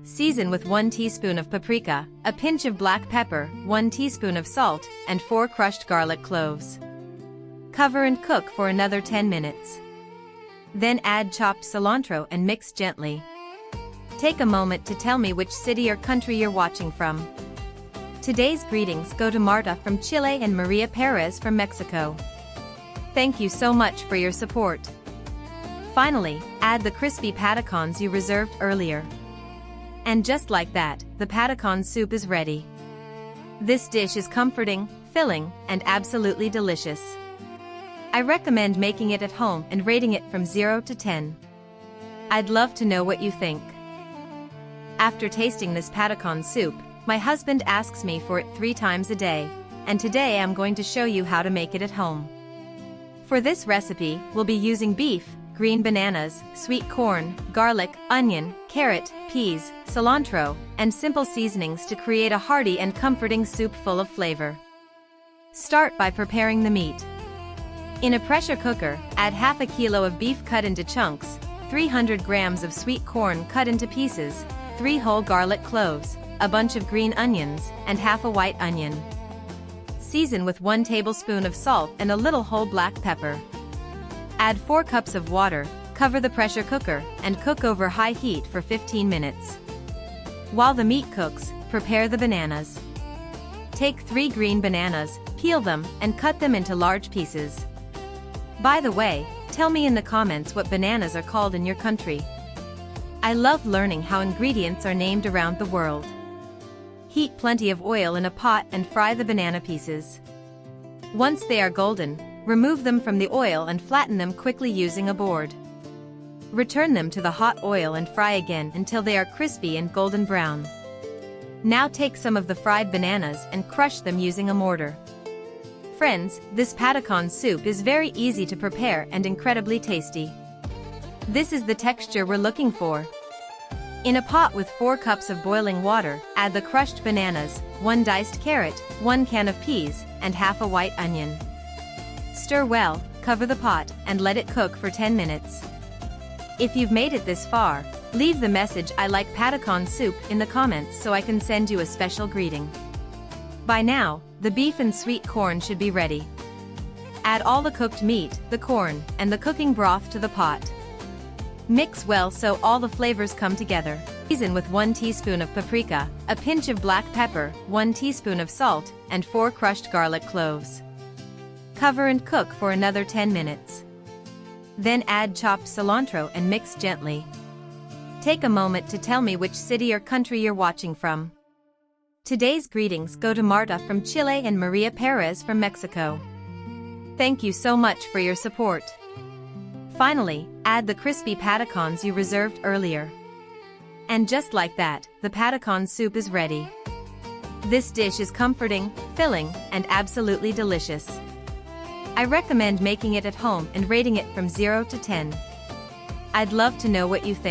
Season with 1 teaspoon of paprika, a pinch of black pepper, 1 teaspoon of salt, and 4 crushed garlic cloves. Cover and cook for another 10 minutes. Then add chopped cilantro and mix gently. Take a moment to tell me which city or country you're watching from. Today's greetings go to Marta from Chile and Maria Perez from Mexico. Thank you so much for your support. Finally, add the crispy patacons you reserved earlier. And just like that, the patacon soup is ready. This dish is comforting, filling, and absolutely delicious. I recommend making it at home and rating it from 0 to 10. I'd love to know what you think. After tasting this patacon soup, my husband asks me for it 3 times a day, and today I'm going to show you how to make it at home. For this recipe, we'll be using beef, green bananas, sweet corn, garlic, onion, carrot, peas, cilantro, and simple seasonings to create a hearty and comforting soup full of flavor. Start by preparing the meat. In a pressure cooker, add half a kilo of beef cut into chunks, 300 grams of sweet corn cut into pieces, 3 whole garlic cloves, a bunch of green onions, and half a white onion. Season with 1 tablespoon of salt and a little whole black pepper. Add 4 cups of water, cover the pressure cooker, and cook over high heat for 15 minutes. While the meat cooks, prepare the bananas. Take 3 green bananas, peel them, and cut them into large pieces. By the way, tell me in the comments what bananas are called in your country. I love learning how ingredients are named around the world. Heat plenty of oil in a pot and fry the banana pieces. Once they are golden, remove them from the oil and flatten them quickly using a board. Return them to the hot oil and fry again until they are crispy and golden brown. Now take some of the fried bananas and crush them using a mortar. Friends, this patacon soup is very easy to prepare and incredibly tasty. This is the texture we're looking for. In a pot with 4 cups of boiling water, add the crushed bananas, 1 diced carrot, 1 can of peas, and half a white onion. Stir well, cover the pot, and let it cook for 10 minutes. If you've made it this far, leave the message "I like patacon soup" in the comments so I can send you a special greeting. By now, the beef and sweet corn should be ready. Add all the cooked meat, the corn, and the cooking broth to the pot. Mix well so all the flavors come together. Season with 1 teaspoon of paprika, a pinch of black pepper, 1 teaspoon of salt, and 4 crushed garlic cloves. Cover and cook for another 10 minutes. Then add chopped cilantro and mix gently. Take a moment to tell me which city or country you're watching from. Today's greetings go to Marta from Chile and Maria Perez from Mexico. Thank you so much for your support. Finally, add the crispy patacons you reserved earlier. And just like that, the patacon soup is ready. This dish is comforting, filling, and absolutely delicious. I recommend making it at home and rating it from 0 to 10. I'd love to know what you think.